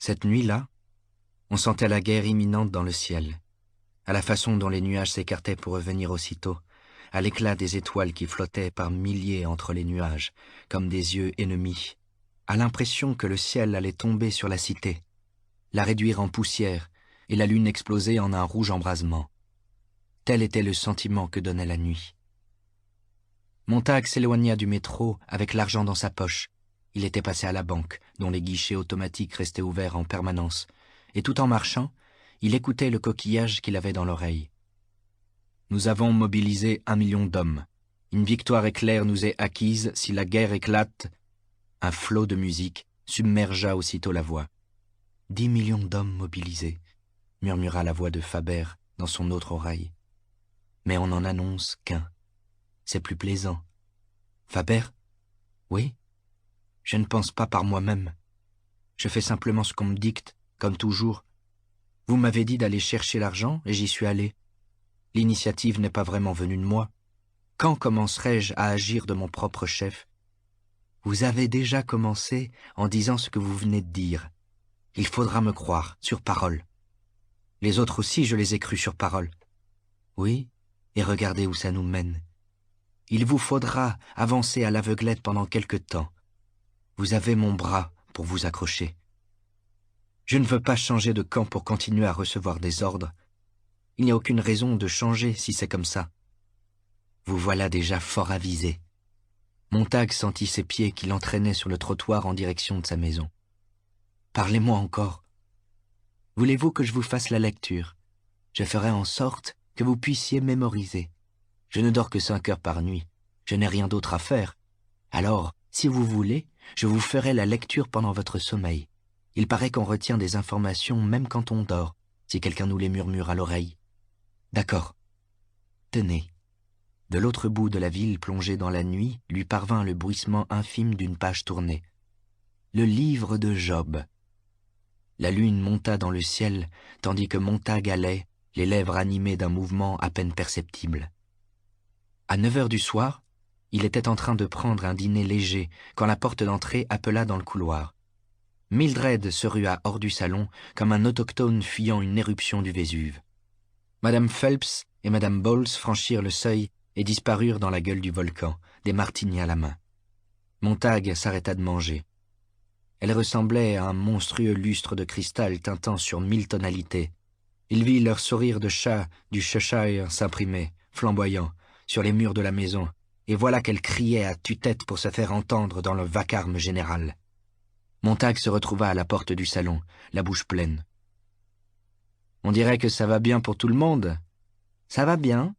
Cette nuit-là, on sentait la guerre imminente dans le ciel, à la façon dont les nuages s'écartaient pour revenir aussitôt, à l'éclat des étoiles qui flottaient par milliers entre les nuages, comme des yeux ennemis, à l'impression que le ciel allait tomber sur la cité, la réduire en poussière et la lune exploser en un rouge embrasement. Tel était le sentiment que donnait la nuit. Montag s'éloigna du métro avec l'argent dans sa poche. Il était passé à la banque, dont les guichets automatiques restaient ouverts en permanence, et tout en marchant, il écoutait le coquillage qu'il avait dans l'oreille. Nous avons mobilisé 1 million d'hommes. Une victoire éclair nous est acquise si la guerre éclate. Un flot de musique submergea aussitôt la voix. 10 millions d'hommes mobilisés, murmura la voix de Faber dans son autre oreille. Mais on n'en annonce qu'un. C'est plus plaisant. Faber? Oui? Je ne pense pas par moi-même. Je fais simplement ce qu'on me dicte, comme toujours. Vous m'avez dit d'aller chercher l'argent et j'y suis allé. L'initiative n'est pas vraiment venue de moi. Quand commencerai-je à agir de mon propre chef? Vous avez déjà commencé en disant ce que vous venez de dire. Il faudra me croire, sur parole. Les autres aussi, je les ai crus sur parole. Oui, et regardez où ça nous mène. Il vous faudra avancer à l'aveuglette pendant quelque temps. Vous avez mon bras pour vous accrocher. Je ne veux pas changer de camp pour continuer à recevoir des ordres. Il n'y a aucune raison de changer si c'est comme ça. Vous voilà déjà fort avisé. Montag sentit ses pieds qui l'entraînaient sur le trottoir en direction de sa maison. Parlez-moi encore. Voulez-vous que je vous fasse la lecture? Je ferai en sorte que vous puissiez mémoriser. Je ne dors que 5 heures par nuit. Je n'ai rien d'autre à faire. Alors, si vous voulez, je vous ferai la lecture pendant votre sommeil. Il paraît qu'on retient des informations même quand on dort, si quelqu'un nous les murmure à l'oreille. D'accord. Tenez. De l'autre bout de la ville plongée dans la nuit, lui parvint le bruissement infime d'une page tournée. Le livre de Job. La lune monta dans le ciel, tandis que Montag allait, les lèvres animées d'un mouvement à peine perceptible. À 9 heures du soir, il était en train de prendre un dîner léger quand la porte d'entrée appela dans le couloir. Mildred se rua hors du salon comme un autochtone fuyant une éruption du Vésuve. Madame Phelps et Madame Bowles franchirent le seuil et disparurent dans la gueule du volcan, des martinis à la main. Montag s'arrêta de manger. Elle ressemblait à un monstrueux lustre de cristal tintant sur 1000 tonalités. Il vit leur sourire de chat du Cheshire s'imprimer, flamboyant, sur les murs de la maison, et voilà qu'elle criait à tue-tête pour se faire entendre dans le vacarme général. Montag se retrouva à la porte du salon, la bouche pleine. « On dirait que ça va bien pour tout le monde. »« Ça va bien.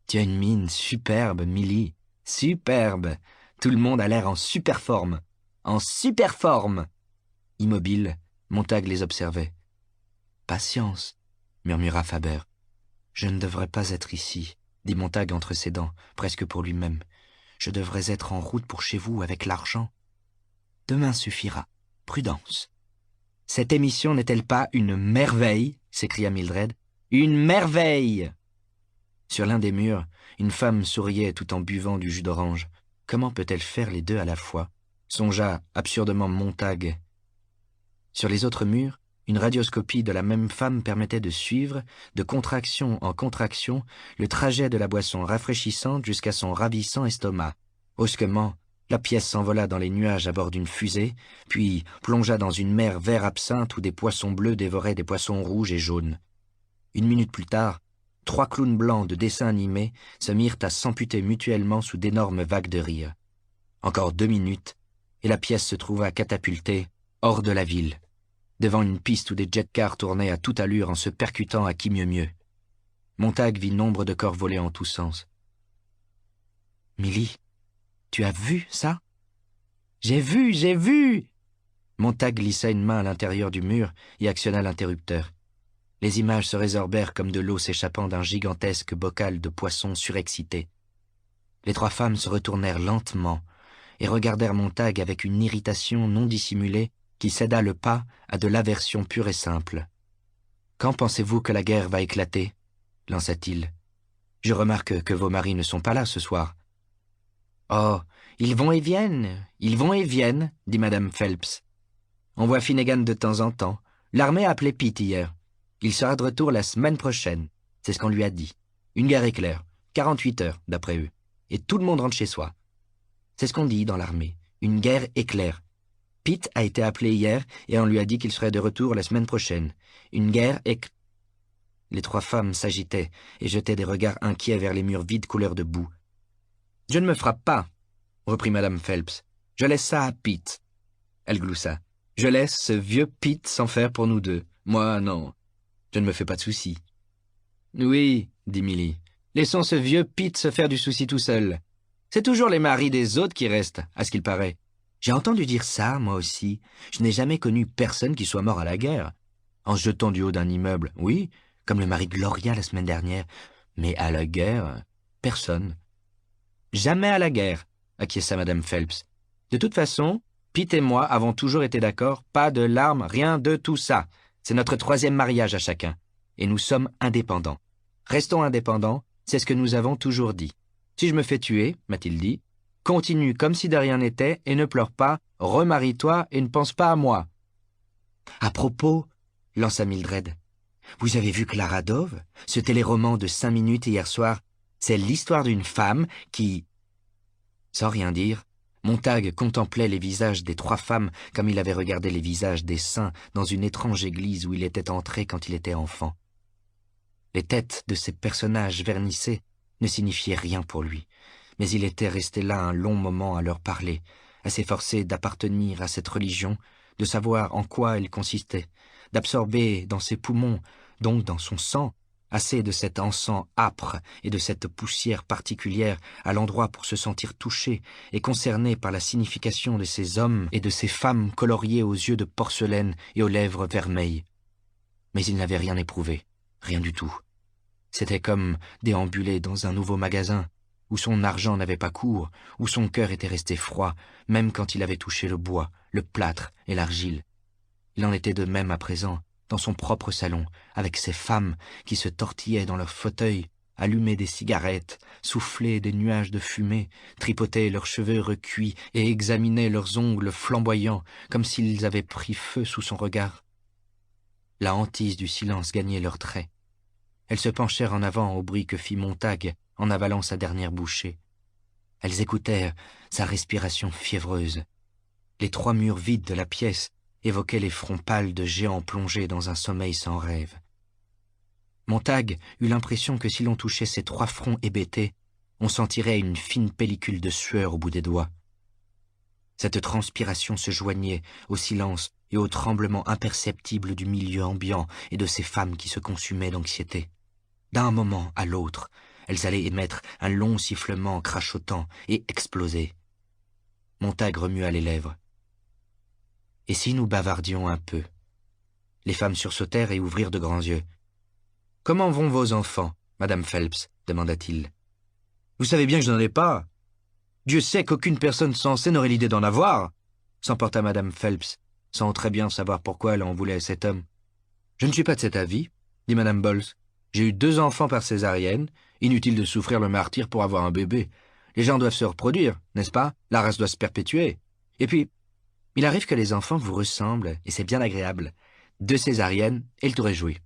Tu as une mine superbe, Milly. Superbe. Tout le monde a l'air en super forme. En super forme !» Immobile, Montag les observait. « Patience, » murmura Faber. « Je ne devrais pas être ici, » dit Montag entre ses dents, presque pour lui-même. « Je devrais être en route pour chez vous avec l'argent. Demain suffira. Prudence. »« Cette émission n'est-elle pas une merveille ?» s'écria Mildred. « Une merveille !» Sur l'un des murs, une femme souriait tout en buvant du jus d'orange. Comment peut-elle faire les deux à la fois? Songea absurdement Montag. Sur les autres murs, une radioscopie de la même femme permettait de suivre, de contraction en contraction, le trajet de la boisson rafraîchissante jusqu'à son ravissant estomac. Brusquement, la pièce s'envola dans les nuages à bord d'une fusée, puis plongea dans une mer vert-absinthe où des poissons bleus dévoraient des poissons rouges et jaunes. 1 minute plus tard, 3 clowns blancs de dessin animé se mirent à s'amputer mutuellement sous d'énormes vagues de rire. Encore 2 minutes, et la pièce se trouva catapultée hors de la ville, devant une piste où des jet-cars tournaient à toute allure en se percutant à qui mieux. Montag vit nombre de corps voler en tous sens. « Milly, tu as vu ça? »« J'ai vu !» Montag glissa une main à l'intérieur du mur et actionna l'interrupteur. Les images se résorbèrent comme de l'eau s'échappant d'un gigantesque bocal de poissons surexcités. Les 3 femmes se retournèrent lentement et regardèrent Montag avec une irritation non dissimulée qui céda le pas à de l'aversion pure et simple. « Quand pensez-vous que la guerre va éclater ?» lança-t-il. « Je remarque que vos maris ne sont pas là ce soir. »« Oh, ils vont et viennent, dit Madame Phelps. « On voit Finnegan de temps en temps, L'armée a appelé Pete hier. Il sera de retour la semaine prochaine. C'est ce qu'on lui a dit. Une guerre éclair. 48 heures, d'après eux. Et tout le monde rentre chez soi. C'est ce qu'on dit dans l'armée. Une guerre éclair. Pete a été appelé hier et on lui a dit qu'il serait de retour la semaine prochaine. Une guerre éclair. Les trois femmes s'agitaient et jetaient des regards inquiets vers les murs vides couleur de boue. « Je ne me frappe pas, » reprit Madame Phelps. « Je laisse ça à Pete. » Elle gloussa. « Je laisse ce vieux Pete s'en faire pour nous deux. Moi, non. Je ne me fais pas de soucis. »« Oui, » dit Milly. « Laissons ce vieux Pete se faire du souci tout seul. C'est toujours les maris des autres qui restent, à ce qu'il paraît. J'ai entendu dire ça, moi aussi. Je n'ai jamais connu personne qui soit mort à la guerre. En se jetant du haut d'un immeuble, oui, comme le mari de Gloria la semaine dernière. Mais à la guerre, personne. »« Jamais à la guerre, » acquiesça Madame Phelps. « De toute façon, Pete et moi avons toujours été d'accord, pas de larmes, rien de tout ça. C'est notre 3e mariage à chacun. Et nous sommes indépendants. Restons indépendants, c'est ce que nous avons toujours dit. Si je me fais tuer, m'a-t-il dit, continue comme si de rien n'était et ne pleure pas, remarie-toi et ne pense pas à moi. »« À propos, » lança Mildred, « vous avez vu Clara Dove, ce téléroman de 5 minutes hier soir, c'est l'histoire d'une femme qui... » Sans rien dire, Montag contemplait les visages des 3 femmes comme il avait regardé les visages des saints dans une étrange église où il était entré quand il était enfant. Les têtes de ces personnages vernissés ne signifiaient rien pour lui, mais il était resté là un long moment à leur parler, à s'efforcer d'appartenir à cette religion, de savoir en quoi elle consistait, d'absorber dans ses poumons, donc dans son sang, assez de cet encens âpre et de cette poussière particulière à l'endroit pour se sentir touché et concerné par la signification de ces hommes et de ces femmes coloriés aux yeux de porcelaine et aux lèvres vermeilles. Mais il n'avait rien éprouvé, rien du tout. C'était comme déambuler dans un nouveau magasin, où son argent n'avait pas cours, où son cœur était resté froid, même quand il avait touché le bois, le plâtre et l'argile. Il en était de même à présent, dans son propre salon, avec ces femmes qui se tortillaient dans leurs fauteuils, allumaient des cigarettes, soufflaient des nuages de fumée, tripotaient leurs cheveux recuits et examinaient leurs ongles flamboyants, comme s'ils avaient pris feu sous son regard. La hantise du silence gagnait leurs traits. Elles se penchèrent en avant au bruit que fit Montag en avalant sa dernière bouchée. Elles écoutèrent sa respiration fiévreuse. Les 3 murs vides de la pièce évoquaient les fronts pâles de géants plongés dans un sommeil sans rêve. Montag eut l'impression que si l'on touchait ces 3 fronts hébétés, on sentirait une fine pellicule de sueur au bout des doigts. Cette transpiration se joignait au silence et au tremblement imperceptible du milieu ambiant et de ces femmes qui se consumaient d'anxiété. D'un moment à l'autre, elles allaient émettre un long sifflement crachotant et exploser. Montag remua les lèvres. « Et si nous bavardions un peu ?» Les femmes sursautèrent et ouvrirent de grands yeux. « Comment vont vos enfants, Madame Phelps ?» demanda-t-il. « Vous savez bien que je n'en ai pas. Dieu sait qu'aucune personne sensée n'aurait l'idée d'en avoir, » s'emporta Madame Phelps, sans très bien savoir pourquoi elle en voulait à cet homme. « Je ne suis pas de cet avis, » dit Madame Bowles. « J'ai eu 2 enfants par césarienne, inutile de souffrir le martyre pour avoir un bébé. Les gens doivent se reproduire, n'est-ce pas? La race doit se perpétuer. Et puis, il arrive que les enfants vous ressemblent, et c'est bien agréable. 2 césariennes, et le tour est joué.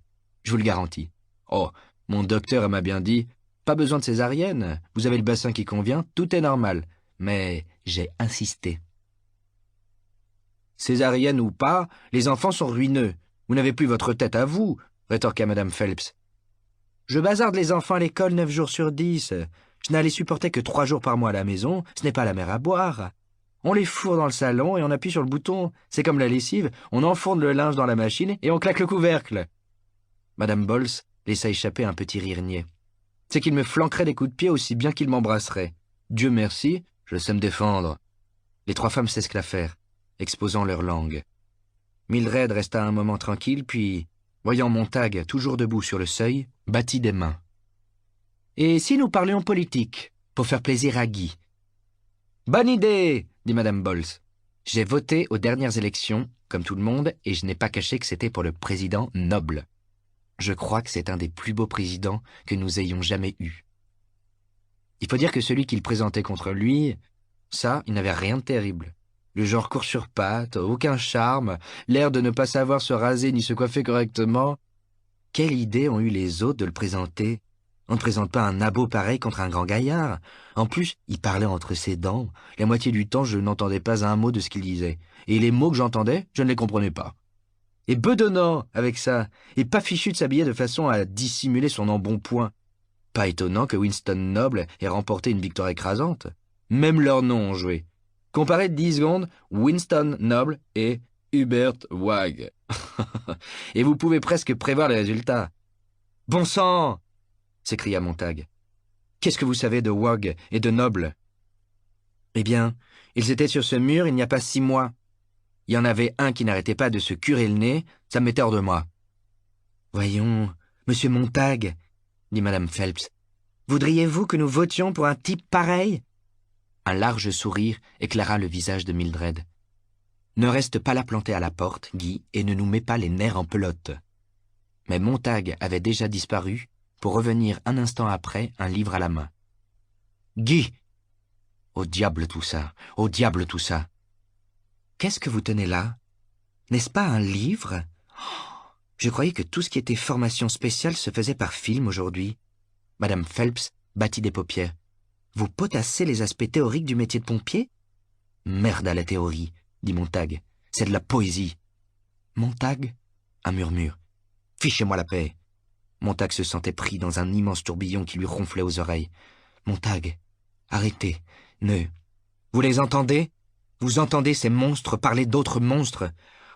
Je vous le garantis. Oh, mon docteur m'a bien dit, pas besoin de césarienne, vous avez le bassin qui convient, tout est normal. Mais j'ai insisté. Césarienne ou pas, les enfants sont ruineux. Vous n'avez plus votre tête à vous, rétorqua Madame Phelps. Je bazarde les enfants à l'école 9 jours sur 10. Je n'allais supporter que 3 jours par mois à la maison, ce n'est pas la mer à boire. On les fourre dans le salon et on appuie sur le bouton. C'est comme la lessive, on enfourne le linge dans la machine et on claque le couvercle. Madame Bowles laissa échapper un petit rire niais. C'est qu'il me flanquerait des coups de pied aussi bien qu'il m'embrasserait. Dieu merci, je sais me défendre. Les 3 femmes s'esclaffèrent, exposant leur langue. Mildred resta un moment tranquille, puis, voyant Montag toujours debout sur le seuil, battit des mains. « Et si nous parlions politique, pour faire plaisir à Guy ?»« Bonne idée !» dit Madame Bowles. « J'ai voté aux dernières élections, comme tout le monde, et je n'ai pas caché que c'était pour le président Noble. Je crois que c'est un des plus beaux présidents que nous ayons jamais eus. Il faut dire que celui qu'il présentait contre lui, ça, il n'avait rien de terrible. Le genre court sur pattes, aucun charme, l'air de ne pas savoir se raser ni se coiffer correctement. Quelle idée ont eu les autres de le présenter? On ne présente pas un abo pareil contre un grand gaillard. En plus, il parlait entre ses dents. La moitié du temps, je n'entendais pas un mot de ce qu'il disait. Et les mots que j'entendais, je ne les comprenais pas. Et bedonnant avec ça, et pas fichu de s'habiller de façon à dissimuler son embonpoint. Pas étonnant que Winston Noble ait remporté une victoire écrasante. Même leurs noms ont joué. Comparez 10 secondes Winston Noble et Hubert Wagg. Et vous pouvez presque prévoir les résultats. « Bon sang !» s'écria Montague. « Qu'est-ce que vous savez de Wagg et de Noble ?»« Eh bien, ils étaient sur ce mur il n'y a pas 6 mois. Il y en avait un qui n'arrêtait pas de se curer le nez, ça me mettait hors de moi. »« Voyons, monsieur Montague, » dit madame Phelps, « voudriez-vous que nous votions pour un type pareil ?» Un large sourire éclaira le visage de Mildred. « Ne reste pas là planté à la porte, Guy, et ne nous mets pas les nerfs en pelote. » Mais Montague avait déjà disparu, pour revenir un instant après, un livre à la main. « Guy !»« Au diable tout ça, au diable tout ça !»« Qu'est-ce que vous tenez là? N'est-ce pas un livre? Je croyais que tout ce qui était formation spéciale se faisait par film aujourd'hui. » Madame Phelps battit des paupières. « Vous potassez les aspects théoriques du métier de pompier? »« Merde à la théorie, » dit Montague. « C'est de la poésie. »« Montague ?» Un murmure. « Fichez-moi la paix. » Montague se sentait pris dans un immense tourbillon qui lui ronflait aux oreilles. « Montague, arrêtez. Ne... Vous les entendez? Vous entendez ces monstres parler d'autres monstres?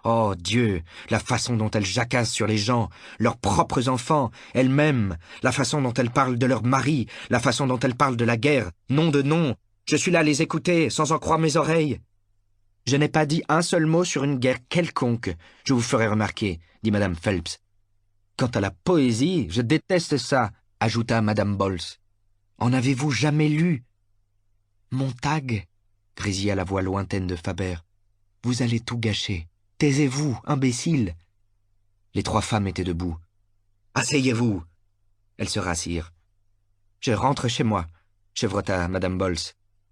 Oh Dieu, la façon dont elles jacassent sur les gens, leurs propres enfants, elles-mêmes, la façon dont elles parlent de leurs maris, la façon dont elles parlent de la guerre, nom de nom. Je suis là à les écouter, sans en croire mes oreilles. »« Je n'ai pas dit un seul mot sur une guerre quelconque, je vous ferai remarquer, » dit madame Phelps. « Quant à la poésie, je déteste ça, » ajouta madame Bols. « En avez-vous jamais lu? »« Montague, » grésilla la voix lointaine de Faber, « vous allez tout gâcher. Taisez-vous, imbécile !» Les 3 femmes étaient debout. « Asseyez-vous !» Elles se rassirent. « Je rentre chez moi, » chevrota madame Bols.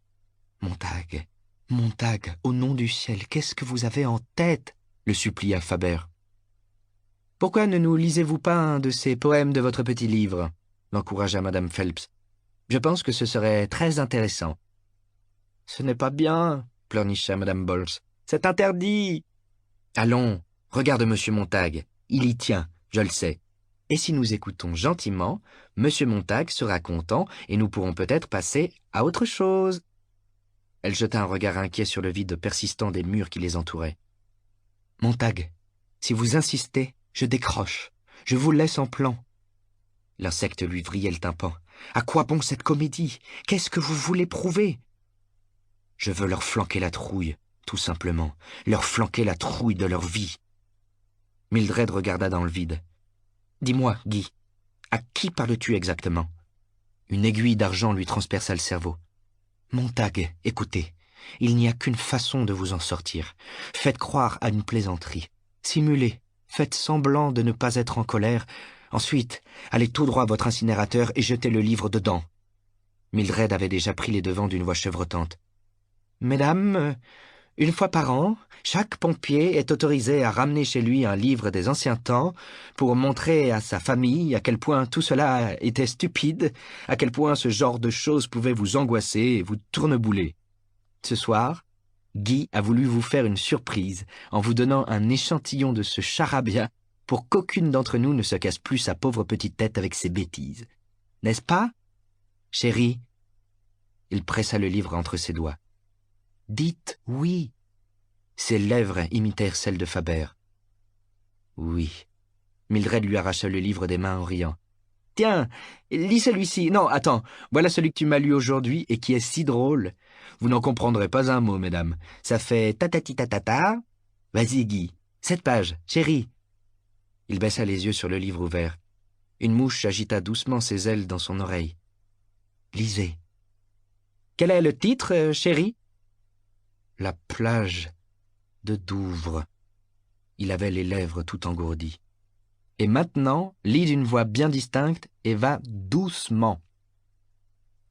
« Montague, Montague, au nom du ciel, qu'est-ce que vous avez en tête ?» le supplia Faber. « Pourquoi ne nous lisez-vous pas un de ces poèmes de votre petit livre ?» l'encouragea madame Phelps. « Je pense que ce serait très intéressant. »« Ce n'est pas bien, » pleurnicha madame Bols. « C'est interdit. » Allons, regarde monsieur Montague, il y tient, je le sais. Et si nous écoutons gentiment, monsieur Montague sera content et nous pourrons peut-être passer à autre chose. Elle jeta un regard inquiet sur le vide persistant des murs qui les entouraient. Montague, si vous insistez, je décroche. Je vous laisse en plan. L'insecte lui vrillait le tympan. À quoi bon cette comédie? Qu'est-ce que vous voulez prouver? Je veux leur flanquer la trouille. Tout simplement, leur flanquer la trouille de leur vie. Mildred regarda dans le vide. « Dis-moi, Guy, à qui parles-tu exactement ?» Une aiguille d'argent lui transperça le cerveau. « Montague, écoutez, il n'y a qu'une façon de vous en sortir. Faites croire à une plaisanterie. Simulez, faites semblant de ne pas être en colère. Ensuite, allez tout droit à votre incinérateur et jetez le livre dedans. » Mildred avait déjà pris les devants d'une voix chevrotante. « Mesdames... Une fois par an, chaque pompier est autorisé à ramener chez lui un livre des anciens temps pour montrer à sa famille à quel point tout cela était stupide, à quel point ce genre de choses pouvait vous angoisser et vous tournebouler. Ce soir, Guy a voulu vous faire une surprise en vous donnant un échantillon de ce charabia pour qu'aucune d'entre nous ne se casse plus sa pauvre petite tête avec ses bêtises. N'est-ce pas, chérie? Il pressa le livre entre ses doigts. Dites oui. Ses lèvres imitèrent celles de Faber. Oui. Mildred lui arracha le livre des mains en riant. Tiens, lis celui-ci. Non, attends, voilà celui que tu m'as lu aujourd'hui et qui est si drôle. Vous n'en comprendrez pas un mot, mesdames. Ça fait tatati tatata. Vas-y, Guy. 7 pages, chérie. Il baissa les yeux sur le livre ouvert. Une mouche agita doucement ses ailes dans son oreille. Lisez. Quel est le titre, chérie? La plage de Douvres. Il avait les lèvres tout engourdies. Et maintenant, lis d'une voix bien distincte et va doucement.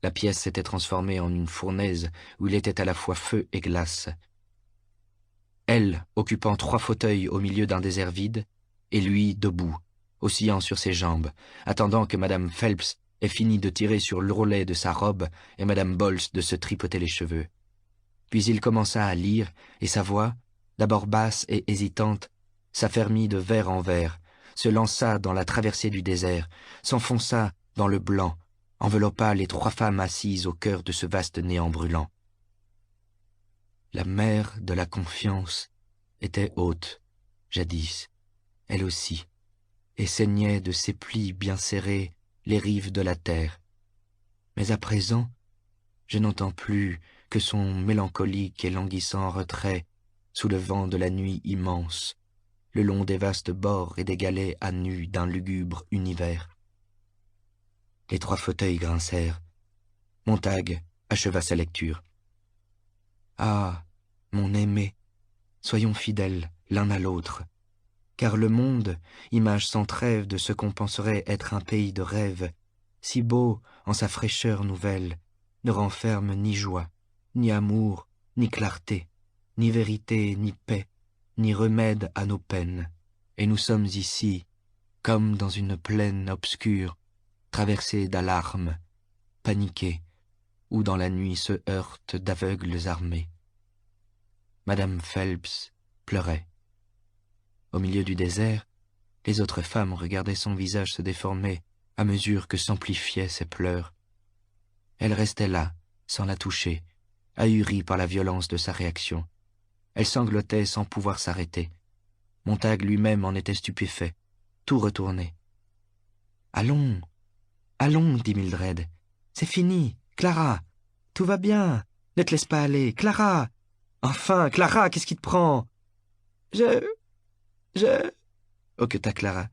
La pièce s'était transformée en une fournaise où il était à la fois feu et glace. elle occupant 3 fauteuils au milieu d'un désert vide, et lui debout, oscillant sur ses jambes, attendant que Madame Phelps ait fini de tirer sur l'ourlet de sa robe et Madame Bols de se tripoter les cheveux. Puis il commença à lire, et sa voix, d'abord basse et hésitante, s'affermit de vers en vers, se lança dans la traversée du désert, s'enfonça dans le blanc, enveloppa les 3 femmes assises au cœur de ce vaste néant brûlant. La mer de la confiance était haute, jadis, elle aussi, et saignait de ses plis bien serrés les rives de la terre. Mais à présent, je n'entends plus que son mélancolique et languissant retrait sous le vent de la nuit immense, le long des vastes bords et des galets à nu d'un lugubre univers. Les 3 fauteuils grincèrent. Montague acheva sa lecture. « Ah, mon aimé, soyons fidèles l'un à l'autre, car le monde, image sans trêve de ce qu'on penserait être un pays de rêve, si beau en sa fraîcheur nouvelle, ne renferme ni joie, ni amour, ni clarté, ni vérité, ni paix, ni remède à nos peines. Et nous sommes ici, comme dans une plaine obscure, traversée d'alarmes, paniquée, où dans la nuit se heurtent d'aveugles armées. » Madame Phelps pleurait. Au milieu du désert, les autres femmes regardaient son visage se déformer à mesure que s'amplifiaient ses pleurs. Elle restait là, sans la toucher, ahurie par la violence de sa réaction. Elle sanglotait sans pouvoir s'arrêter. Montague lui-même en était stupéfait, tout retourné. « Allons, allons, dit Mildred. C'est fini, Clara. Tout va bien. Ne te laisse pas aller, Clara. Enfin, Clara, qu'est-ce qui te prend? Je... Oh, que t'as, Clara.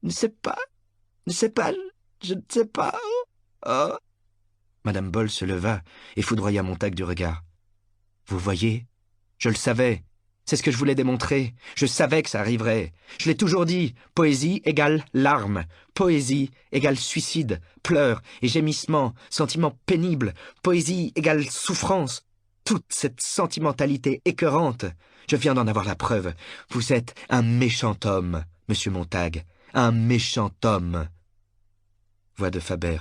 Je ne sais pas, je ne sais pas. Oh. Madame Bols se leva et foudroya Montague du regard. « Vous voyez, je le savais. C'est ce que je voulais démontrer. Je savais que ça arriverait. Je l'ai toujours dit. Poésie égale larmes. Poésie égale suicide, pleurs et gémissements, sentiments pénibles. Poésie égale souffrance. Toute cette sentimentalité écœurante. Je viens d'en avoir la preuve. Vous êtes un méchant homme, monsieur Montague. Un méchant homme. » Voix de Faber.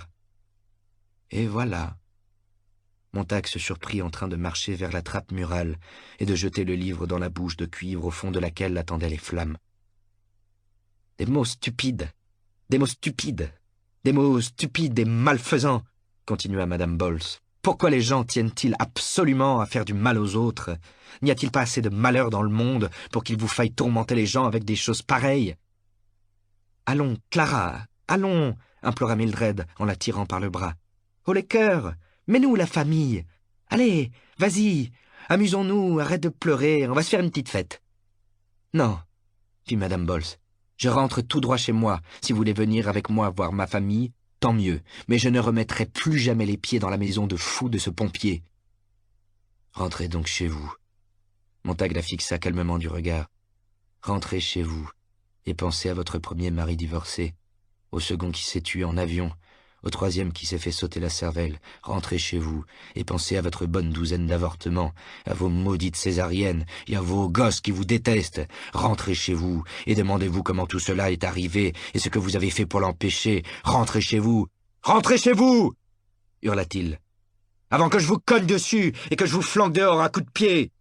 Et voilà. Montague se surprit en train de marcher vers la trappe murale et de jeter le livre dans la bouche de cuivre au fond de laquelle attendaient les flammes. « Des mots stupides, des mots stupides, des mots stupides et malfaisants, » continua Madame Bols. « Pourquoi les gens tiennent-ils absolument à faire du mal aux autres? N'y a-t-il pas assez de malheur dans le monde pour qu'il vous faille tourmenter les gens avec des choses pareilles? »« Allons, Clara, allons !» implora Mildred en la tirant par le bras. « Oh les cœurs! Mets-nous la famille. Allez, vas-y, amusons-nous, arrête de pleurer, on va se faire une petite fête. »« Non, » fit Madame Bols, « je rentre tout droit chez moi. Si vous voulez venir avec moi voir ma famille, tant mieux, mais je ne remettrai plus jamais les pieds dans la maison de fou de ce pompier. »« Rentrez donc chez vous. » Montague la fixa calmement du regard. « Rentrez chez vous, et pensez à votre premier mari divorcé, au second qui s'est tué en avion, au 3e qui s'est fait sauter la cervelle. Rentrez chez vous et pensez à votre bonne douzaine d'avortements, à vos maudites césariennes et à vos gosses qui vous détestent. Rentrez chez vous et demandez-vous comment tout cela est arrivé et ce que vous avez fait pour l'empêcher. Rentrez chez vous. Rentrez chez vous !» hurla-t-il. « Avant que je vous cogne dessus et que je vous flanque dehors à coups de pied !»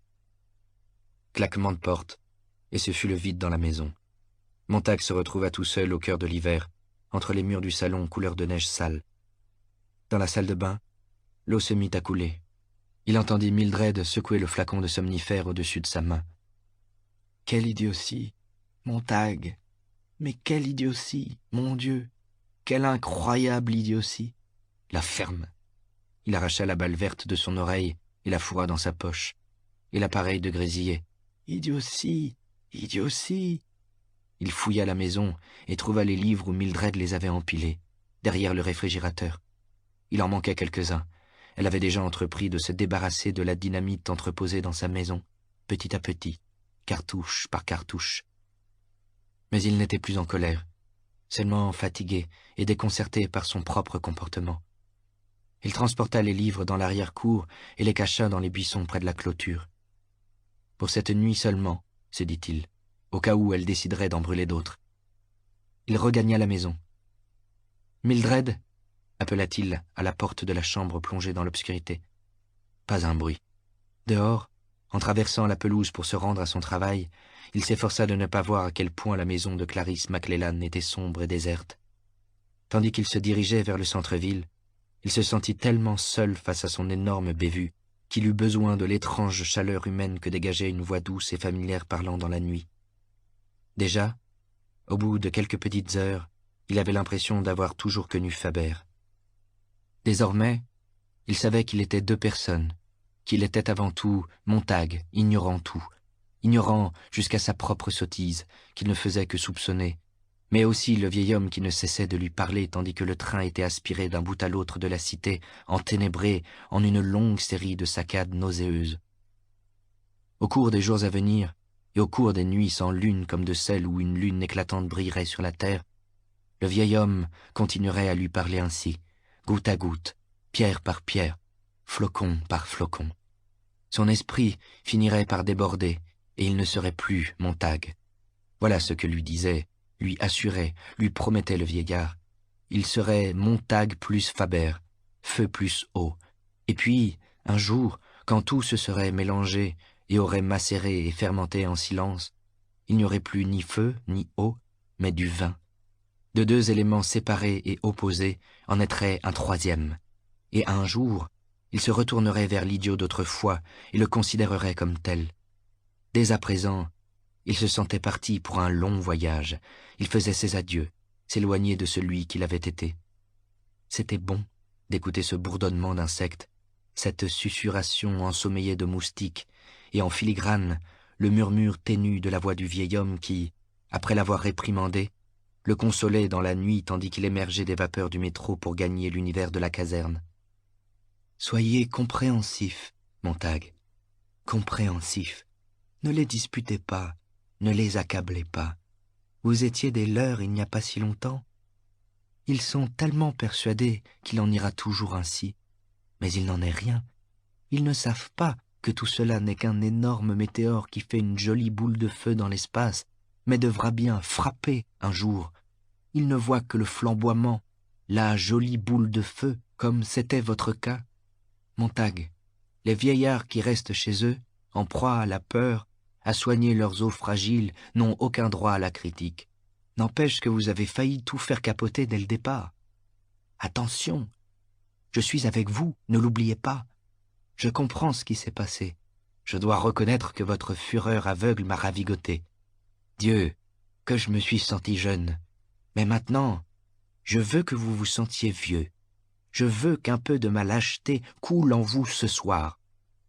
Claquement de porte, et ce fut le vide dans la maison. Montague se retrouva tout seul au cœur de l'hiver, entre les murs du salon couleur de neige sale. Dans la salle de bain, l'eau se mit à couler. Il entendit Mildred secouer le flacon de somnifère au-dessus de sa main. « Quelle idiotie, Montague! Mais quelle idiotie, mon Dieu! Quelle incroyable idiotie! La ferme !» Il arracha la balle verte de son oreille et la fourra dans sa poche. Et l'appareil de grésiller. « Idiotie! Idiotie !» Il fouilla la maison et trouva les livres où Mildred les avait empilés, derrière le réfrigérateur. Il en manquait quelques-uns. Elle avait déjà entrepris de se débarrasser de la dynamite entreposée dans sa maison, petit à petit, cartouche par cartouche. Mais il n'était plus en colère, seulement fatigué et déconcerté par son propre comportement. Il transporta les livres dans l'arrière-cour et les cacha dans les buissons près de la clôture. Pour cette nuit seulement, se dit-il, au cas où elle déciderait d'en brûler d'autres. Il regagna la maison. « Mildred » appela-t-il à la porte de la chambre plongée dans l'obscurité. Pas un bruit. Dehors, en traversant la pelouse pour se rendre à son travail, il s'efforça de ne pas voir à quel point la maison de Clarisse McClellan était sombre et déserte. Tandis qu'il se dirigeait vers le centre-ville, il se sentit tellement seul face à son énorme bévue qu'il eut besoin de l'étrange chaleur humaine que dégageait une voix douce et familière parlant dans la nuit. Déjà, au bout de quelques petites heures, il avait l'impression d'avoir toujours connu Faber. Désormais, il savait qu'il était deux personnes, qu'il était avant tout Montague, ignorant tout, ignorant jusqu'à sa propre sottise, qu'il ne faisait que soupçonner, mais aussi le vieil homme qui ne cessait de lui parler tandis que le train était aspiré d'un bout à l'autre de la cité, enténébré en une longue série de saccades nauséeuses. Au cours des jours à venir, et au cours des nuits sans lune comme de celles où une lune éclatante brillerait sur la terre, le vieil homme continuerait à lui parler ainsi, goutte à goutte, pierre par pierre, flocon par flocon. Son esprit finirait par déborder, et il ne serait plus Montague. Voilà ce que lui disait, lui assurait, lui promettait le vieillard. Il serait Montague plus Faber, feu plus eau. Et puis, un jour, quand tout se serait mélangé et aurait macéré et fermenté en silence, il n'y aurait plus ni feu ni eau, mais du vin. De deux éléments séparés et opposés en naîtrait un troisième. Et un jour, il se retournerait vers l'idiot d'autrefois et le considérerait comme tel. Dès à présent, il se sentait parti pour un long voyage. Il faisait ses adieux, s'éloignait de celui qu'il avait été. C'était bon d'écouter ce bourdonnement d'insectes, cette susurration ensommeillée de moustiques, et en filigrane, le murmure ténu de la voix du vieil homme qui, après l'avoir réprimandé, le consolait dans la nuit tandis qu'il émergeait des vapeurs du métro pour gagner l'univers de la caserne. « Soyez compréhensif, Montague, compréhensif. Ne les disputez pas, ne les accablez pas. Vous étiez des leurs il n'y a pas si longtemps. Ils sont tellement persuadés qu'il en ira toujours ainsi. Mais il n'en est rien. Ils ne savent pas que tout cela n'est qu'un énorme météore qui fait une jolie boule de feu dans l'espace, mais devra bien frapper un jour. Ils ne voient que le flamboiement, la jolie boule de feu, comme c'était votre cas. Montague, les vieillards qui restent chez eux, en proie à la peur, à soigner leurs os fragiles, n'ont aucun droit à la critique. N'empêche que vous avez failli tout faire capoter dès le départ. Attention, je suis avec vous, ne l'oubliez pas. Je comprends ce qui s'est passé. Je dois reconnaître que votre fureur aveugle m'a ravigoté. Dieu, que je me suis senti jeune. Mais maintenant, je veux que vous vous sentiez vieux. Je veux qu'un peu de ma lâcheté coule en vous ce soir.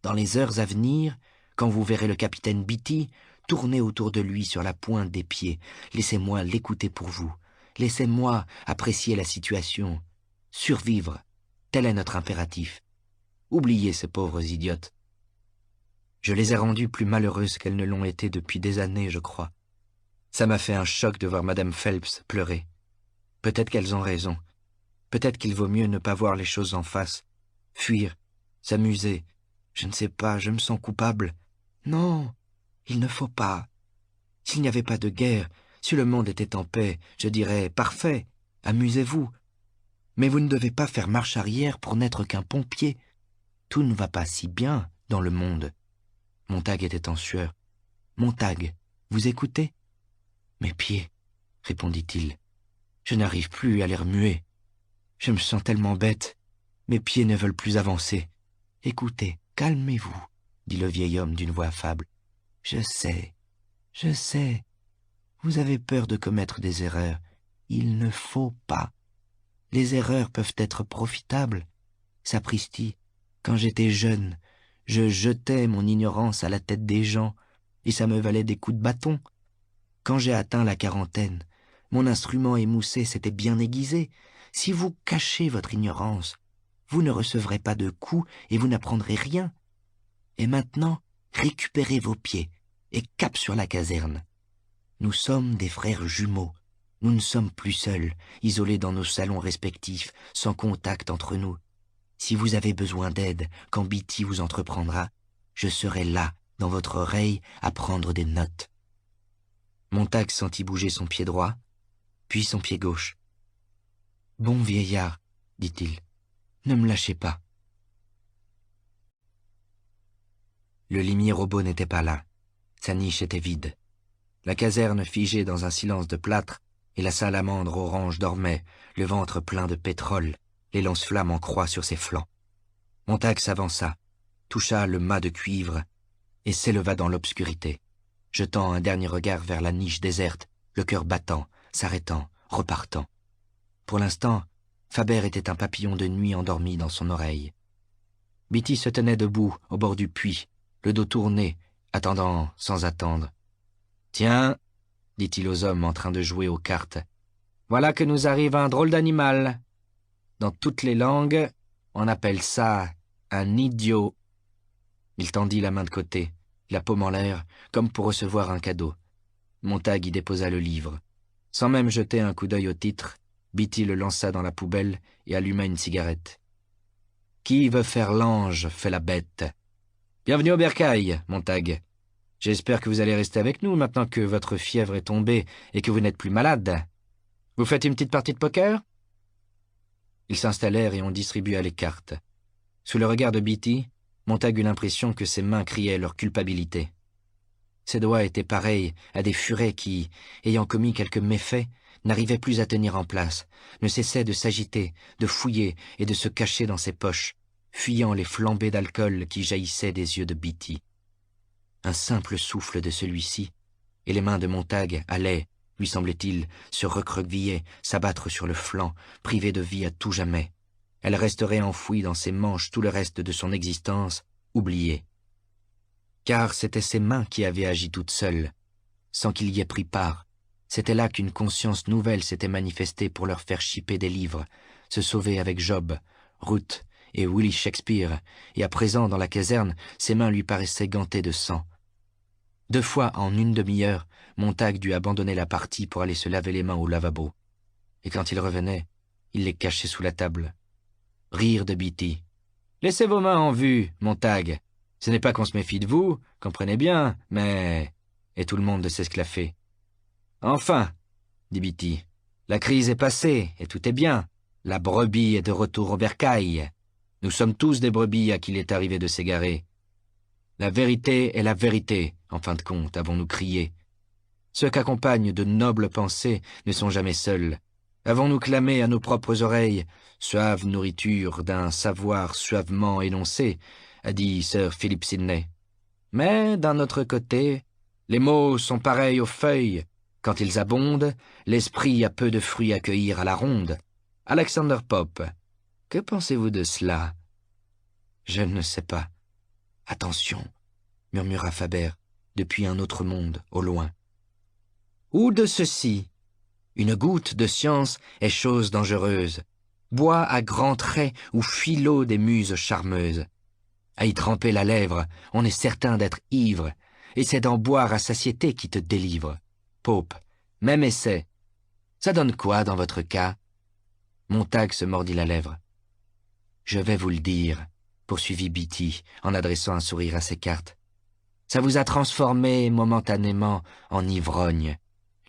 Dans les heures à venir, quand vous verrez le capitaine Beatty, tournez autour de lui sur la pointe des pieds. Laissez-moi l'écouter pour vous. Laissez-moi apprécier la situation. Survivre, tel est notre impératif. Oubliez ces pauvres idiotes. Je les ai rendues plus malheureuses qu'elles ne l'ont été depuis des années, je crois. Ça m'a fait un choc de voir Madame Phelps pleurer. Peut-être qu'elles ont raison. Peut-être qu'il vaut mieux ne pas voir les choses en face. Fuir, s'amuser. Je ne sais pas, je me sens coupable. Non, il ne faut pas. S'il n'y avait pas de guerre, si le monde était en paix, je dirais « parfait, amusez-vous ». Mais vous ne devez pas faire marche arrière pour n'être qu'un pompier. Tout ne va pas si bien dans le monde. Montague était en sueur. « Montague, vous écoutez ?»« Mes pieds, » répondit-il. « Je n'arrive plus à les remuer. Je me sens tellement bête. Mes pieds ne veulent plus avancer. Écoutez, calmez-vous, » dit le vieil homme d'une voix affable. « Je sais. Vous avez peur de commettre des erreurs. Il ne faut pas. Les erreurs peuvent être profitables. Sapristi, quand j'étais jeune, je jetais mon ignorance à la tête des gens, et ça me valait des coups de bâton. Quand j'ai atteint la quarantaine, mon instrument émoussé s'était bien aiguisé. Si vous cachez votre ignorance, vous ne recevrez pas de coups et vous n'apprendrez rien. Et maintenant, récupérez vos pieds et cap sur la caserne. Nous sommes des frères jumeaux. Nous ne sommes plus seuls, isolés dans nos salons respectifs, sans contact entre nous. Si vous avez besoin d'aide, quand Beatty vous entreprendra, je serai là dans votre oreille à prendre des notes. Montag sentit bouger son pied droit, puis son pied gauche. « Bon vieillard, dit-il, ne me lâchez pas. » Le limier robot n'était pas là. Sa niche était vide. La caserne figée dans un silence de plâtre, et la salamandre orange dormait, le ventre plein de pétrole, les lance-flammes en croix sur ses flancs. Montag s'avança, toucha le mât de cuivre, et s'éleva dans l'obscurité, jetant un dernier regard vers la niche déserte, le cœur battant, s'arrêtant, repartant. Pour l'instant, Faber était un papillon de nuit endormi dans son oreille. Beatty se tenait debout, au bord du puits, le dos tourné, attendant sans attendre. « Tiens, dit-il aux hommes en train de jouer aux cartes, voilà que nous arrive un drôle d'animal. Dans toutes les langues, on appelle ça un idiot. » Il tendit la main de côté, la paume en l'air, comme pour recevoir un cadeau. Montag y déposa le livre. Sans même jeter un coup d'œil au titre, Beatty le lança dans la poubelle et alluma une cigarette. « Qui veut faire l'ange fait la bête. Bienvenue au bercail, Montag. J'espère que vous allez rester avec nous maintenant que votre fièvre est tombée et que vous n'êtes plus malade. Vous faites une petite partie de poker ?» Ils s'installèrent et on distribua les cartes. Sous le regard de Beatty, Montag eut l'impression que ses mains criaient leur culpabilité. Ses doigts étaient pareils à des furets qui, ayant commis quelques méfaits, n'arrivaient plus à tenir en place, ne cessaient de s'agiter, de fouiller et de se cacher dans ses poches, fuyant les flambées d'alcool qui jaillissaient des yeux de Beatty. Un simple souffle de celui-ci, et les mains de Montag allaient, lui semblait-il, se recroqueviller, s'abattre sur le flanc, privées de vie à tout jamais. Elle resterait enfouie dans ses manches tout le reste de son existence, oubliée. Car c'étaient ses mains qui avaient agi toutes seules, sans qu'il y ait pris part. C'était là qu'une conscience nouvelle s'était manifestée pour leur faire chipper des livres, se sauver avec Job, Ruth et Willie Shakespeare, et à présent, dans la caserne, ses mains lui paraissaient gantées de sang. 2 fois en une demi-heure, Montag dut abandonner la partie pour aller se laver les mains au lavabo. Et quand il revenait, il les cachait sous la table. Rire de Beatty. « Laissez vos mains en vue, Montag. Ce n'est pas qu'on se méfie de vous, comprenez bien, mais... » Et tout le monde s'esclaffait. « Enfin, dit Beatty, la crise est passée et tout est bien. La brebis est de retour au bercail. Nous sommes tous des brebis à qui il est arrivé de s'égarer. La vérité est la vérité, en fin de compte, avons-nous crié. Ceux qu'accompagnent de nobles pensées ne sont jamais seuls. Avons-nous clamé à nos propres oreilles, suave nourriture d'un savoir suavement énoncé, a dit Sir Philip Sidney. Mais, d'un autre côté, les mots sont pareils aux feuilles. Quand ils abondent, l'esprit a peu de fruits à cueillir à la ronde. Alexander Pope, que pensez-vous de cela? Je ne sais pas. Attention, murmura Faber, depuis un autre monde, au loin. Ou de ceci. Une goutte de science est chose dangereuse. Bois à grands traits ou fuis l'eau des muses charmeuses. À y tremper la lèvre, on est certain d'être ivre, et c'est d'en boire à satiété qui te délivre. Pope, même essai. Ça donne quoi dans votre cas? Montag se mordit la lèvre. Je vais vous le dire, poursuivit Beatty, en adressant un sourire à ses cartes. Ça vous a transformé momentanément en ivrogne.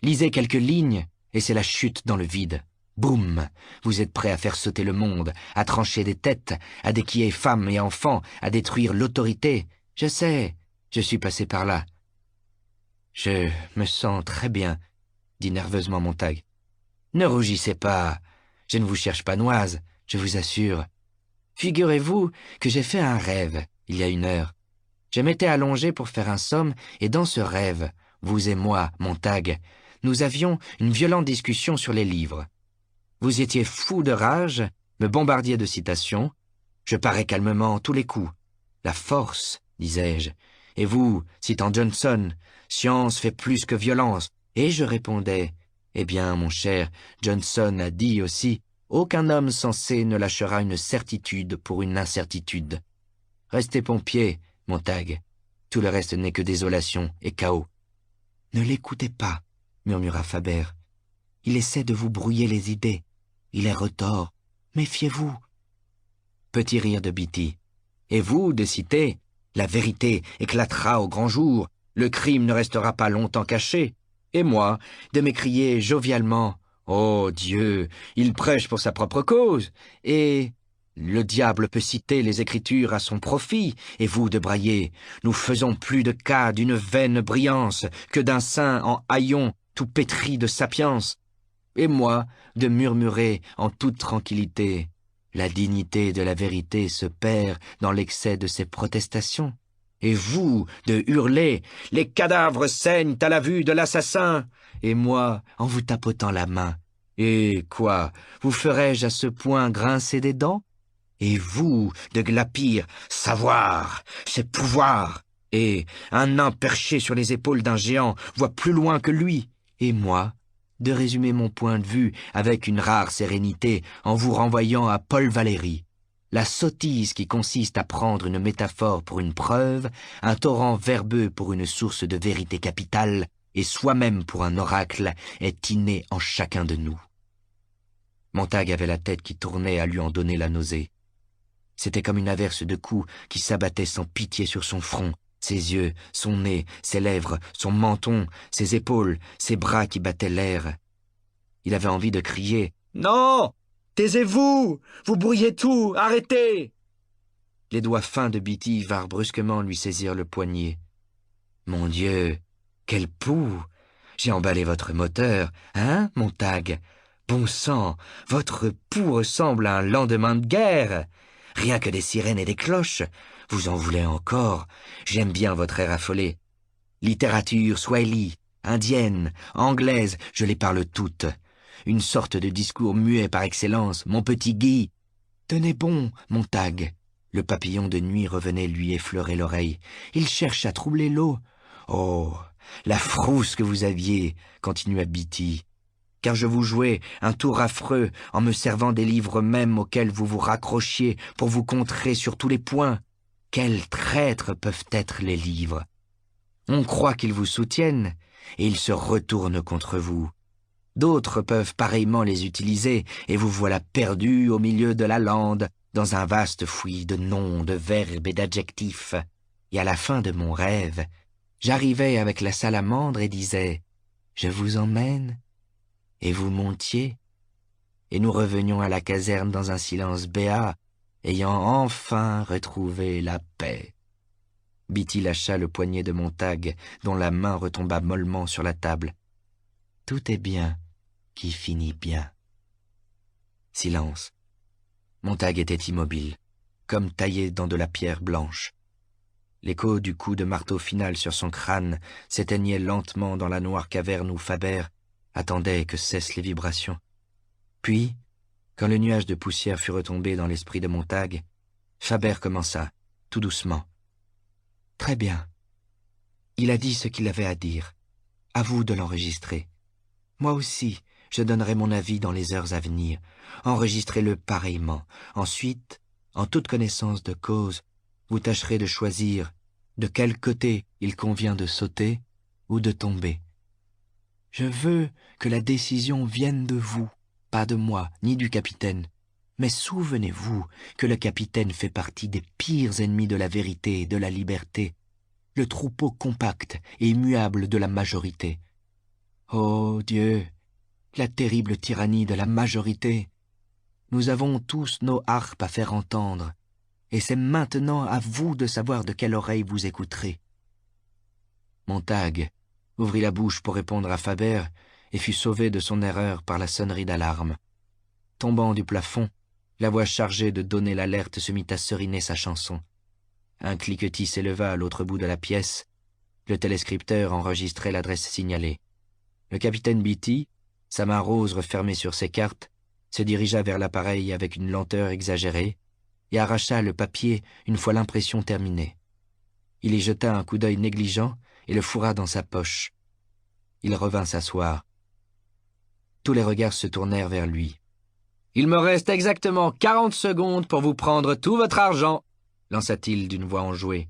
Lisez quelques lignes, et c'est la chute dans le vide. Boum! Vous êtes prêt à faire sauter le monde, à trancher des têtes, à déquiller femmes et enfants, à détruire l'autorité. Je sais, je suis passé par là. Je me sens très bien, dit nerveusement Montag. Ne rougissez pas, je ne vous cherche pas noise, je vous assure. Figurez-vous que j'ai fait un rêve, il y a 1 heure. Je m'étais allongé pour faire un somme, et dans ce rêve, vous et moi, Montag, nous avions une violente discussion sur les livres. Vous étiez fou de rage, me bombardiez de citations. Je parais calmement tous les coups. La force, disais-je. Et vous, citant Johnson, science fait plus que violence. Et je répondais, eh bien, mon cher, Johnson a dit aussi, aucun homme sensé ne lâchera une certitude pour une incertitude. Restez pompier, Montag. Tout le reste n'est que désolation et chaos. Ne l'écoutez pas, murmura Faber. Il essaie de vous brouiller les idées. Il est retors. Méfiez-vous. Petit rire de Beatty. Et vous, de citer, La vérité éclatera au grand jour, le crime ne restera pas longtemps caché. Et moi, de m'écrier jovialement « Oh Dieu, il prêche pour sa propre cause !» et « Le diable peut citer les Écritures à son profit !» et vous de brailler « Nous faisons plus de cas d'une vaine brillance que d'un saint en haillons tout pétri de sapience !» Et moi, de murmurer en toute tranquillité « La dignité de la vérité se perd dans l'excès de ses protestations !» Et vous, de hurler « Les cadavres saignent à la vue de l'assassin !» Et moi, en vous tapotant la main « Et quoi, vous ferais-je à ce point grincer des dents ?» Et vous, de glapir « Savoir, c'est pouvoir !» Et un nain perché sur les épaules d'un géant voit plus loin que lui. Et moi, de résumer mon point de vue avec une rare sérénité en vous renvoyant à Paul Valéry. La sottise qui consiste à prendre une métaphore pour une preuve, un torrent verbeux pour une source de vérité capitale, et soi-même pour un oracle, est innée en chacun de nous. Montague avait la tête qui tournait à lui en donner la nausée. C'était comme une averse de coups qui s'abattait sans pitié sur son front, ses yeux, son nez, ses lèvres, son menton, ses épaules, ses bras qui battaient l'air. Il avait envie de crier « Non ! Taisez-vous! Vous brouillez tout! Arrêtez !» Les doigts fins de Bitty vinrent brusquement lui saisir le poignet. « Mon Dieu, quel pouls! J'ai emballé votre moteur, hein, Montague? Bon sang, votre pouls ressemble à un lendemain de guerre! Rien que des sirènes et des cloches! Vous en voulez encore? J'aime bien votre air affolé. Littérature, swahili, indienne, anglaise, je les parle toutes. Une sorte de discours muet par excellence, mon petit Guy. Tenez bon, Montague. » Le papillon de nuit revenait lui effleurer l'oreille. « Il cherche à troubler l'eau. »« Oh, la frousse que vous aviez, » continua Bitty. « Car je vous jouais un tour affreux en me servant des livres mêmes auxquels vous vous raccrochiez pour vous contrer sur tous les points. Quels traîtres peuvent être les livres! On croit qu'ils vous soutiennent, et ils se retournent contre vous. D'autres peuvent pareillement les utiliser, et vous voilà perdu au milieu de la lande, dans un vaste fouillis de noms, de verbes et d'adjectifs. Et à la fin de mon rêve, j'arrivais avec la salamandre et disais « Je vous emmène », et vous montiez, et nous revenions à la caserne dans un silence béat, ayant enfin retrouvé la paix. Bitty lâcha le poignet de Montague, dont la main retomba mollement sur la table. Tout est bien qui finit bien. Silence. Montague était immobile, comme taillé dans de la pierre blanche. L'écho du coup de marteau final sur son crâne s'éteignait lentement dans la noire caverne où Faber attendait que cessent les vibrations. Puis, quand le nuage de poussière fut retombé dans l'esprit de Montague, Faber commença, tout doucement. « Très bien. Il a dit ce qu'il avait à dire. À vous de l'enregistrer. Moi aussi, je donnerai mon avis dans les heures à venir. Enregistrez-le pareillement. Ensuite, en toute connaissance de cause, vous tâcherez de choisir de quel côté il convient de sauter ou de tomber. Je veux que la décision vienne de vous, pas de moi, ni du capitaine. Mais souvenez-vous que le capitaine fait partie des pires ennemis de la vérité et de la liberté, le troupeau compact et immuable de la majorité. Oh Dieu, la terrible tyrannie de la majorité! Nous avons tous nos harpes à faire entendre, et c'est maintenant à vous de savoir de quelle oreille vous écouterez. » Montague ouvrit la bouche pour répondre à Faber et fut sauvé de son erreur par la sonnerie d'alarme. Tombant du plafond, la voix chargée de donner l'alerte se mit à seriner sa chanson. Un cliquetis s'éleva à l'autre bout de la pièce. Le téléscripteur enregistrait l'adresse signalée. Le capitaine Bitty, sa main rose refermée sur ses cartes, se dirigea vers l'appareil avec une lenteur exagérée et arracha le papier une fois l'impression terminée. Il y jeta un coup d'œil négligent et le fourra dans sa poche. Il revint s'asseoir. Tous les regards se tournèrent vers lui. « Il me reste exactement 40 secondes pour vous prendre tout votre argent, » lança-t-il d'une voix enjouée.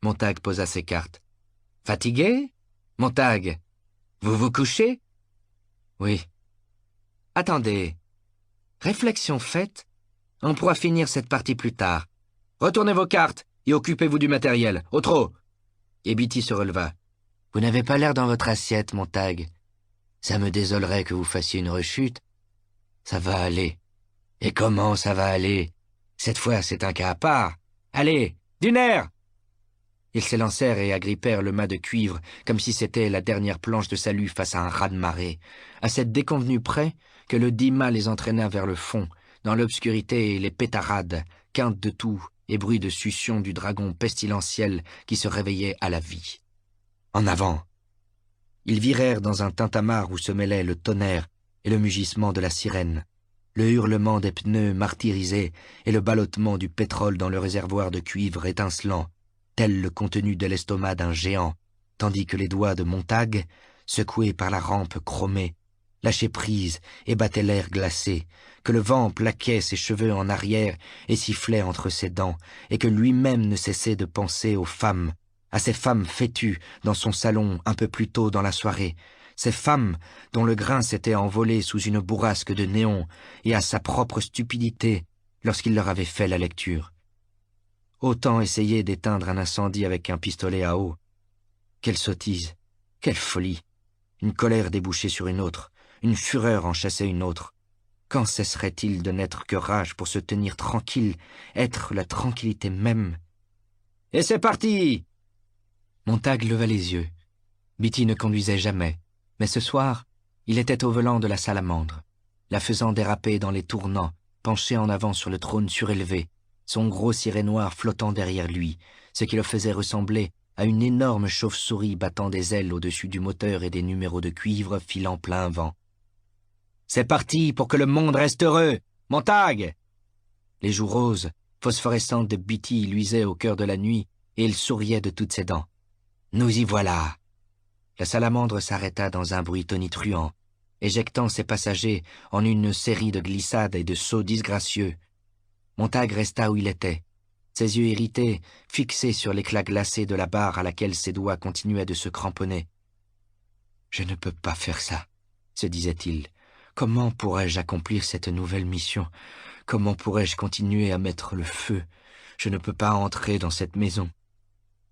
Montague posa ses cartes. « Fatigué, Montague? Vous vous couchez? »« Oui. »« Attendez. Réflexion faite, on pourra finir cette partie plus tard. Retournez vos cartes et occupez-vous du matériel, au trot. Et Bitty se releva. Vous n'avez pas l'air dans votre assiette, Montag. Ça me désolerait que vous fassiez une rechute. Ça va aller. Et comment ça va aller? Cette fois, c'est un cas à part. Allez, du nerf! Ils s'élancèrent et agrippèrent le mât de cuivre, comme si c'était la dernière planche de salut face à un raz-de-marée, à cette déconvenue près que le dit mât les entraîna vers le fond, dans l'obscurité et les pétarades, quintes de toux et bruits de succion du dragon pestilentiel qui se réveillait à la vie. En avant! Ils virèrent dans un tintamarre où se mêlaient le tonnerre et le mugissement de la sirène, le hurlement des pneus martyrisés et le ballottement du pétrole dans le réservoir de cuivre étincelant, tel le contenu de l'estomac d'un géant, tandis que les doigts de Montag, secoués par la rampe chromée, lâchaient prise et battaient l'air glacé, que le vent plaquait ses cheveux en arrière et sifflait entre ses dents, et que lui-même ne cessait de penser aux femmes, à ces femmes fêtues dans son salon un peu plus tôt dans la soirée, ces femmes dont le grain s'était envolé sous une bourrasque de néon, et à sa propre stupidité lorsqu'il leur avait fait la lecture. Autant essayer d'éteindre un incendie avec un pistolet à eau. Quelle sottise, quelle folie! Une colère débouchait sur une autre, une fureur en chassait une autre. Quand cesserait-il de n'être que rage pour se tenir tranquille, être la tranquillité même? Et c'est parti! Montag leva les yeux. Bitty ne conduisait jamais, mais ce soir, il était au volant de la salamandre, la faisant déraper dans les tournants, penché en avant sur le trône surélevé, son gros ciré noir flottant derrière lui, ce qui le faisait ressembler à une énorme chauve-souris battant des ailes au-dessus du moteur et des numéros de cuivre filant plein vent. « C'est parti pour que le monde reste heureux! Montag !» Les joues roses, phosphorescentes de Bitty luisaient au cœur de la nuit, et il souriait de toutes ses dents. « Nous y voilà !» La salamandre s'arrêta dans un bruit tonitruant, éjectant ses passagers en une série de glissades et de sauts disgracieux. Montag resta où il était, ses yeux irrités, fixés sur l'éclat glacé de la barre à laquelle ses doigts continuaient de se cramponner. « Je ne peux pas faire ça, » se disait-il. « Comment pourrais-je accomplir cette nouvelle mission? Comment pourrais-je continuer à mettre le feu? Je ne peux pas entrer dans cette maison. »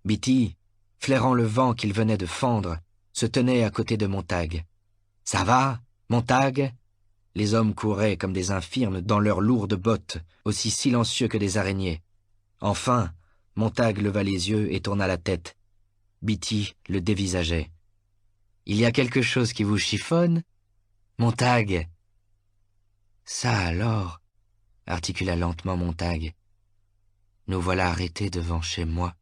Bitty, flairant le vent qu'il venait de fendre, se tenait à côté de Montag. « Ça va, Montag ?» Les hommes couraient comme des infirmes dans leurs lourdes bottes, aussi silencieux que des araignées. Enfin, Montag leva les yeux et tourna la tête. Bitty le dévisageait. « Il y a quelque chose qui vous chiffonne, Montag ?»« Ça alors ?» articula lentement Montag. « Nous voilà arrêtés devant chez moi.